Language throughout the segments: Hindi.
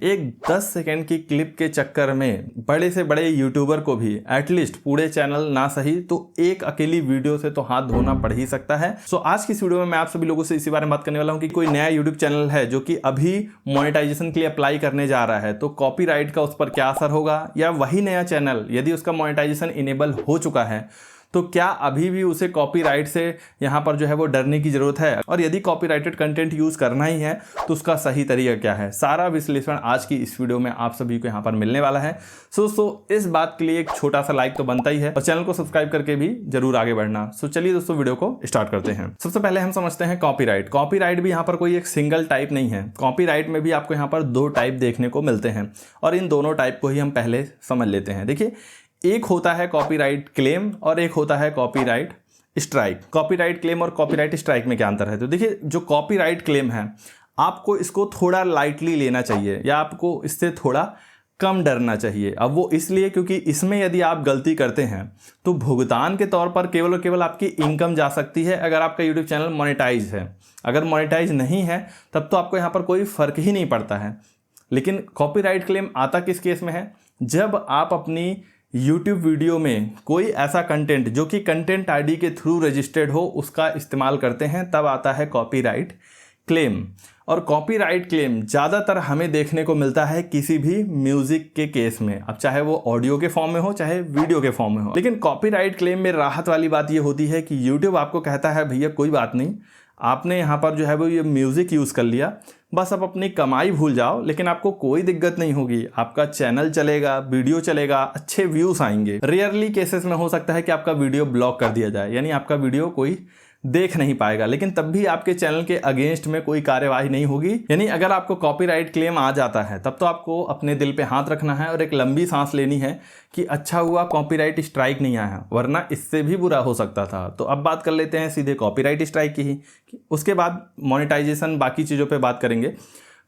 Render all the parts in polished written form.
एक 10 सेकंड की क्लिप के चक्कर में बड़े से बड़े यूट्यूबर को भी एटलीस्ट पूरे चैनल ना सही तो एक अकेली वीडियो से तो हाथ धोना पड़ ही सकता है। सो आज की इस वीडियो में मैं आप सभी लोगों से इसी बारे में बात करने वाला हूं कि कोई नया यूट्यूब चैनल है जो कि अभी मोनेटाइजेशन के लिए अप्लाई करने जा रहा है तो कॉपीराइट का उस पर क्या असर होगा, या वही नया चैनल यदि उसका मोनेटाइजेशन इनेबल हो चुका है तो क्या अभी भी उसे कॉपीराइट से यहाँ पर जो है वो डरने की जरूरत है, और यदि कॉपीराइटेड कंटेंट यूज करना ही है तो उसका सही तरीका क्या है। सारा विश्लेषण आज की इस वीडियो में आप सभी को यहाँ पर मिलने वाला है। सो इस बात के लिए एक छोटा सा लाइक तो बनता ही है और चैनल को सब्सक्राइब करके भी जरूर आगे बढ़ना। सो चलिए दोस्तों वीडियो को स्टार्ट करते हैं। सबसे पहले हम समझते हैं कॉपीराइट। कॉपीराइट भी यहाँ पर कोई एक सिंगल टाइप नहीं है। कॉपीराइट में भी आपको यहाँ पर दो टाइप देखने को मिलते हैं और इन दोनों टाइप को ही हम पहले समझ लेते हैं। देखिए, एक होता है कॉपीराइट क्लेम और एक होता है कॉपीराइट स्ट्राइक। कॉपीराइट क्लेम और कॉपीराइट स्ट्राइक में क्या अंतर है? तो देखिए, जो कॉपीराइट क्लेम है आपको इसको थोड़ा लाइटली लेना चाहिए या आपको इससे थोड़ा कम डरना चाहिए। अब वो इसलिए क्योंकि इसमें यदि आप गलती करते हैं तो भुगतान के तौर पर केवल और केवल आपकी इनकम जा सकती है अगर आपका यूट्यूब चैनल मोनेटाइज है। अगर मोनेटाइज नहीं है तब तो आपको यहाँ पर कोई फर्क ही नहीं पड़ता है। लेकिन कॉपीराइट क्लेम आता किस केस में है? जब आप अपनी YouTube वीडियो में कोई ऐसा कंटेंट जो कि कंटेंट आईडी के थ्रू रजिस्टर्ड हो उसका इस्तेमाल करते हैं, तब आता है कॉपीराइट क्लेम। और कॉपीराइट क्लेम ज़्यादातर हमें देखने को मिलता है किसी भी म्यूजिक के केस में, अब चाहे वो ऑडियो के फॉर्म में हो चाहे वीडियो के फॉर्म में हो। लेकिन कॉपीराइट क्लेम में राहत वाली बात ये होती है कि YouTube आपको कहता है भैया कोई बात नहीं, आपने यहाँ पर जो है वो ये म्यूज़िक यूज़ कर लिया, बस आप अपनी कमाई भूल जाओ, लेकिन आपको कोई दिक्कत नहीं होगी, आपका चैनल चलेगा, वीडियो चलेगा, अच्छे व्यूज़ आएंगे। रेयरली केसेस में हो सकता है कि आपका वीडियो ब्लॉक कर दिया जाए, यानी आपका वीडियो कोई देख नहीं पाएगा, लेकिन तब भी आपके चैनल के अगेंस्ट में कोई कार्यवाही नहीं होगी। यानी अगर आपको कॉपीराइट क्लेम आ जाता है तब तो आपको अपने दिल पे हाथ रखना है और एक लंबी सांस लेनी है कि अच्छा हुआ कॉपीराइट स्ट्राइक नहीं आया, वरना इससे भी बुरा हो सकता था। तो अब बात कर लेते हैं सीधे कॉपीराइट स्ट्राइक की ही, उसके बाद मोनेटाइजेशन बाकी चीज़ों पर बात करेंगे।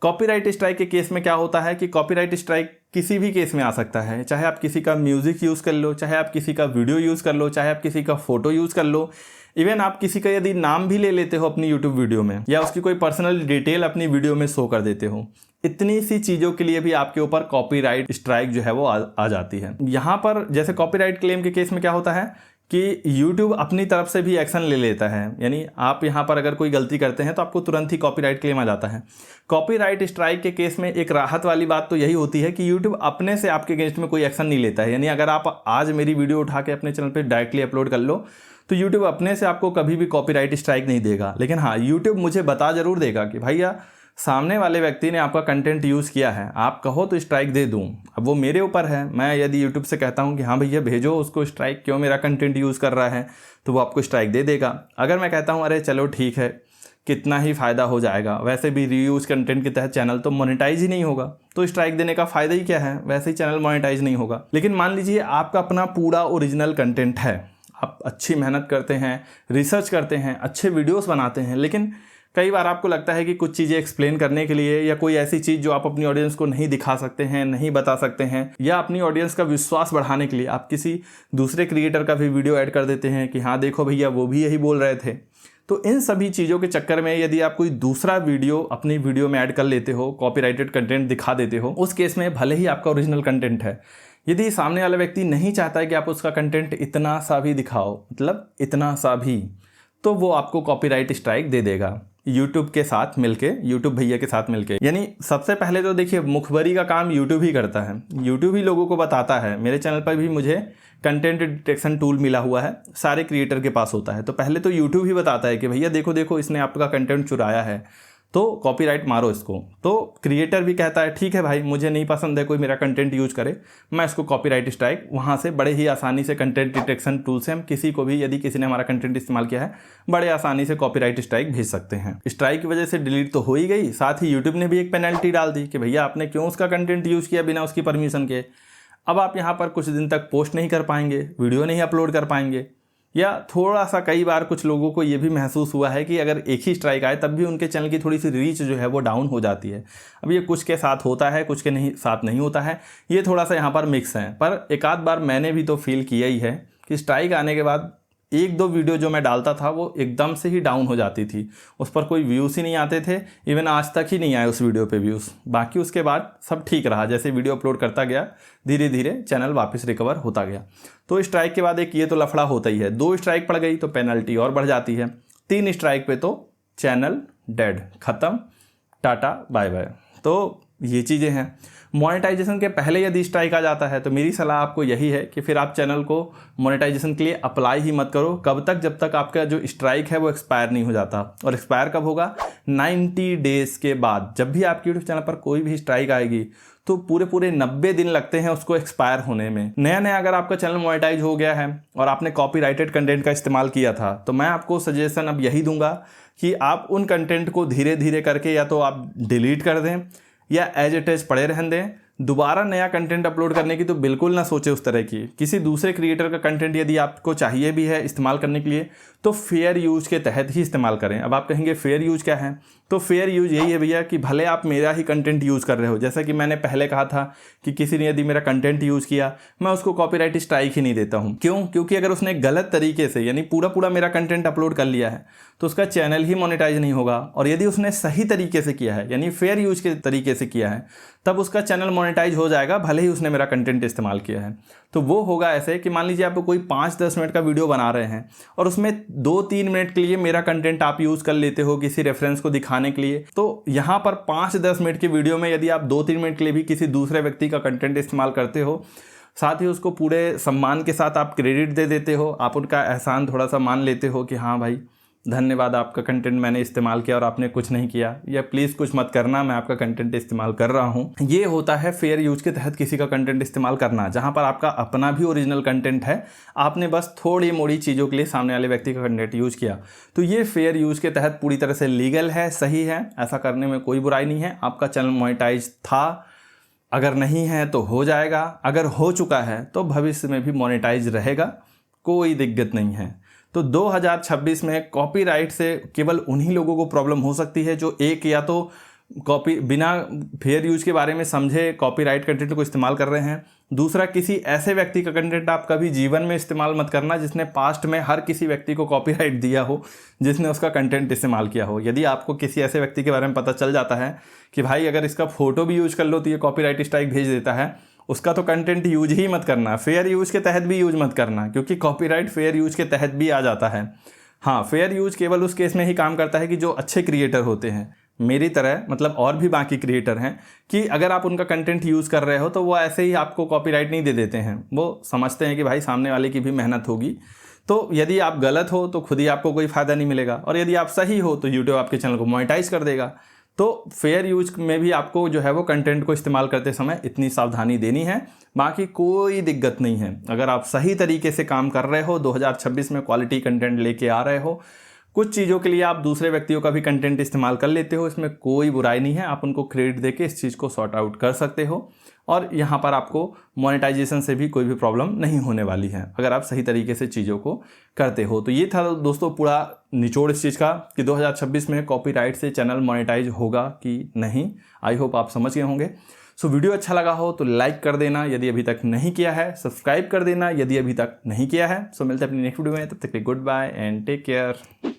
कॉपीराइट स्ट्राइक के केस में क्या होता है कि कॉपीराइट स्ट्राइक किसी भी केस में आ सकता है, चाहे आप किसी का म्यूजिक यूज़ कर लो, चाहे आप किसी का वीडियो यूज़ कर लो, चाहे आप किसी का फोटो यूज़ कर लो, इवन आप किसी का यदि नाम भी ले लेते हो अपनी यूट्यूब वीडियो में या उसकी कोई पर्सनल डिटेल अपनी वीडियो में शो कर देते हो, इतनी सी चीज़ों के लिए भी आपके ऊपर कॉपीराइट स्ट्राइक जो है वो आ जाती है। यहाँ पर जैसे कॉपीराइट क्लेम के केस में क्या होता है कि YouTube अपनी तरफ से भी एक्शन ले लेता है, यानी आप यहाँ पर अगर कोई गलती करते हैं तो आपको तुरंत ही कॉपीराइट क्लेम आ जाता है। कॉपीराइट स्ट्राइक के केस में एक राहत वाली बात तो यही होती है कि YouTube अपने से आपके अगेंस्ट में कोई एक्शन नहीं लेता है। यानी अगर आप आज मेरी वीडियो उठा के अपने चैनल पे डायरेक्टली अपलोड कर लो तो YouTube अपने से आपको कभी भी कॉपीराइट स्ट्राइक नहीं देगा। लेकिन हाँ, YouTube मुझे बता जरूर देगा कि भैया सामने वाले व्यक्ति ने आपका कंटेंट यूज़ किया है, आप कहो तो स्ट्राइक दे दूं। अब वो मेरे ऊपर है, मैं यदि यूट्यूब से कहता हूं कि हाँ भैया भेजो उसको स्ट्राइक, क्यों मेरा कंटेंट यूज़ कर रहा है, तो वो आपको स्ट्राइक दे देगा। अगर मैं कहता हूं अरे चलो ठीक है, कितना ही फ़ायदा हो जाएगा, वैसे भी रीयूज कंटेंट के तहत चैनल तो मोनेटाइज ही नहीं होगा, तो स्ट्राइक देने का फ़ायदा ही क्या है, वैसे ही चैनल मोनेटाइज नहीं होगा। लेकिन मान लीजिए आपका अपना पूरा ओरिजिनल कंटेंट है, आप अच्छी मेहनत करते हैं, रिसर्च करते हैं, अच्छे वीडियोज़ बनाते हैं, लेकिन कई बार आपको लगता है कि कुछ चीज़ें एक्सप्लेन करने के लिए या कोई ऐसी चीज़ जो आप अपनी ऑडियंस को नहीं दिखा सकते हैं, नहीं बता सकते हैं, या अपनी ऑडियंस का विश्वास बढ़ाने के लिए आप किसी दूसरे क्रिएटर का भी वीडियो ऐड कर देते हैं कि हाँ देखो भैया वो भी यही बोल रहे थे। तो इन सभी चीज़ों के चक्कर में यदि आप कोई दूसरा वीडियो अपनी वीडियो में ऐड कर लेते हो, कॉपीराइटेड कंटेंट दिखा देते हो, उस केस में भले ही आपका ओरिजिनल कंटेंट है, यदि सामने वाला व्यक्ति नहीं चाहता है कि आप उसका कंटेंट इतना सा भी दिखाओ, मतलब इतना सा भी, तो वो आपको कॉपीराइट स्ट्राइक दे देगा YouTube के साथ मिलके, YouTube भैया के साथ मिलके। यानी सबसे पहले तो देखिए, मुखबरी का काम YouTube ही करता है, YouTube ही लोगों को बताता है। मेरे चैनल पर भी मुझे कंटेंट डिटेक्शन टूल मिला हुआ है, सारे क्रिएटर के पास होता है। तो पहले तो YouTube ही बताता है कि भैया देखो देखो इसने आपका कंटेंट चुराया है, तो कॉपीराइट मारो इसको। तो क्रिएटर भी कहता है ठीक है भाई, मुझे नहीं पसंद है कोई मेरा कंटेंट यूज करे, मैं इसको कॉपीराइट स्ट्राइक, वहाँ से बड़े ही आसानी से कंटेंट डिटेक्शन टूल से हम किसी को भी, यदि किसी ने हमारा कंटेंट इस्तेमाल किया है, बड़े आसानी से कॉपीराइट स्ट्राइक भेज सकते हैं। स्ट्राइक की वजह से डिलीट तो हो ही गई, साथ ही यूट्यूब ने भी एक पेनल्टी डाल दी कि भैया आपने क्यों उसका कंटेंट यूज़ किया बिना उसकी परमिशन के। अब आप यहाँ पर कुछ दिन तक पोस्ट नहीं कर पाएंगे, वीडियो नहीं अपलोड कर पाएंगे, या थोड़ा सा कई बार कुछ लोगों को ये भी महसूस हुआ है कि अगर एक ही स्ट्राइक आए तब भी उनके चैनल की थोड़ी सी रीच जो है वो डाउन हो जाती है। अब ये कुछ के साथ होता है, कुछ के नहीं साथ नहीं होता है, ये थोड़ा सा यहाँ पर मिक्स है। पर एक आध बार मैंने भी तो फील किया ही है कि स्ट्राइक आने के बाद एक दो वीडियो जो मैं डालता था वो एकदम से ही डाउन हो जाती थी, उस पर कोई व्यूज़ ही नहीं आते थे, इवन आज तक ही नहीं आए उस वीडियो पे व्यूज़। बाकी उसके बाद सब ठीक रहा, जैसे वीडियो अपलोड करता गया धीरे धीरे चैनल वापस रिकवर होता गया। तो स्ट्राइक के बाद एक ये तो लफड़ा होता ही है, 2 स्ट्राइक पड़ गई तो पेनल्टी और बढ़ जाती है, 3 स्ट्राइक पे तो चैनल डेड, ख़त्म, टाटा बाय बाय। तो ये चीज़ें हैं। मोनेटाइजेशन के पहले यदि स्ट्राइक आ जाता है तो मेरी सलाह आपको यही है कि फिर आप चैनल को मोनेटाइजेशन के लिए अप्लाई ही मत करो। कब तक? जब तक आपका जो स्ट्राइक है वो एक्सपायर नहीं हो जाता। और एक्सपायर कब होगा? 90 डेज़ के बाद। जब भी आपके यूट्यूब चैनल पर कोई भी स्ट्राइक आएगी तो पूरे 90 दिन लगते हैं उसको एक्सपायर होने में। नया अगर आपका चैनल मोनेटाइज हो गया है और आपने कॉपीराइटेड कंटेंट का इस्तेमाल किया था तो मैं आपको सजेशन अब यही दूंगा कि आप उन कंटेंट को धीरे धीरे करके या तो आप डिलीट कर दें या एज इट इज पड़े रहने दें। दोबारा नया कंटेंट अपलोड करने की तो बिल्कुल ना सोचे उस तरह की। किसी दूसरे क्रिएटर का कंटेंट यदि आपको चाहिए भी है इस्तेमाल करने के लिए तो फेयर यूज के तहत ही इस्तेमाल करें। अब आप कहेंगे फेयर यूज क्या है? तो फेयर यूज यही है भैया कि भले आप मेरा ही कंटेंट यूज़ कर रहे हो, जैसा कि मैंने पहले कहा था कि किसी ने यदि मेरा कंटेंट यूज़ किया मैं उसको कॉपीराइट स्ट्राइक ही नहीं देता हूँ। क्यों? क्योंकि अगर उसने गलत तरीके से यानी पूरा मेरा कंटेंट अपलोड कर लिया है तो उसका चैनल ही मोनेटाइज नहीं होगा। और यदि उसने सही तरीके से किया है यानी फेयर यूज के तरीके से किया है तब उसका चैनल मोनेटाइज हो जाएगा, भले ही उसने मेरा कंटेंट इस्तेमाल किया है। तो वो होगा ऐसे कि मान लीजिए आप कोई 5-10 मिनट का वीडियो बना रहे हैं और उसमें 2-3 मिनट के लिए मेरा कंटेंट आप यूज़ कर लेते हो किसी रेफरेंस को दिखाने के लिए। तो यहाँ पर 5-10 मिनट की वीडियो में यदि आप 2-3 मिनट के लिए भी किसी दूसरे व्यक्ति का कंटेंट इस्तेमाल करते हो, साथ ही उसको पूरे सम्मान के साथ आप क्रेडिट दे देते हो, आप उनका एहसान थोड़ा सा मान लेते हो कि हाँ भाई धन्यवाद, आपका कंटेंट मैंने इस्तेमाल किया और आपने कुछ नहीं किया, या प्लीज़ कुछ मत करना, मैं आपका कंटेंट इस्तेमाल कर रहा हूँ। ये होता है फेयर यूज के तहत किसी का कंटेंट इस्तेमाल करना, जहाँ पर आपका अपना भी ओरिजिनल कंटेंट है, आपने बस थोड़ी मोड़ी चीज़ों के लिए सामने वाले व्यक्ति का कंटेंट यूज किया। तो ये फेयर यूज के तहत पूरी तरह से लीगल है, सही है, ऐसा करने में कोई बुराई नहीं है। आपका चैनल मोनेटाइज था, अगर नहीं है तो हो जाएगा, अगर हो चुका है तो भविष्य में भी मोनेटाइज रहेगा, कोई दिक्कत नहीं है। तो 2026 में कॉपीराइट से केवल उन्हीं लोगों को प्रॉब्लम हो सकती है जो एक या तो बिना फेयर यूज के बारे में समझे कॉपीराइट कंटेंट को इस्तेमाल कर रहे हैं, दूसरा किसी ऐसे व्यक्ति का कंटेंट आप कभी जीवन में इस्तेमाल मत करना जिसने पास्ट में हर किसी व्यक्ति को कॉपीराइट दिया हो, जिसने उसका कंटेंट इस्तेमाल किया हो। यदि आपको किसी ऐसे व्यक्ति के बारे में पता चल जाता है कि भाई अगर इसका फोटो भी यूज कर लो तो ये कॉपीराइट स्ट्राइक भेज देता है, उसका तो कंटेंट यूज ही मत करना, फेयर यूज के तहत भी यूज मत करना, क्योंकि कॉपीराइट फेयर यूज के तहत भी आ जाता है। हाँ, फेयर यूज केवल उस केस में ही काम करता है कि जो अच्छे क्रिएटर होते हैं मेरी तरह, मतलब और भी बाकी क्रिएटर हैं, कि अगर आप उनका कंटेंट यूज़ कर रहे हो तो वो ऐसे ही आपको कॉपीराइट नहीं दे देते हैं। वो समझते हैं कि भाई सामने वाले की भी मेहनत होगी, तो यदि आप गलत हो तो खुद ही आपको कोई फ़ायदा नहीं मिलेगा, और यदि आप सही हो तो यूट्यूब आपके चैनल को मोनेटाइज कर देगा। तो फेयर यूज में भी आपको जो है वो कंटेंट को इस्तेमाल करते समय इतनी सावधानी देनी है, बाकी कोई दिक्कत नहीं है। अगर आप सही तरीके से काम कर रहे हो, 2026 में क्वालिटी कंटेंट लेके आ रहे हो, कुछ चीज़ों के लिए आप दूसरे व्यक्तियों का भी कंटेंट इस्तेमाल कर लेते हो, इसमें कोई बुराई नहीं है। आप उनको क्रेडिट देके इस चीज़ को सॉर्ट आउट कर सकते हो और यहाँ पर आपको मोनेटाइजेशन से भी कोई भी प्रॉब्लम नहीं होने वाली है अगर आप सही तरीके से चीज़ों को करते हो। तो ये था दोस्तों पूरा निचोड़ इस चीज़ का कि 2026 में कॉपीराइट से चैनल मोनेटाइज होगा कि नहीं। आई होप आप समझ गए होंगे। सो वीडियो अच्छा लगा हो तो लाइक कर देना यदि अभी तक नहीं किया है, सब्सक्राइब कर देना यदि अभी तक नहीं किया है। सो मिलते हैं अपनी नेक्स्ट वीडियो में, तब तक के goodbye and take care.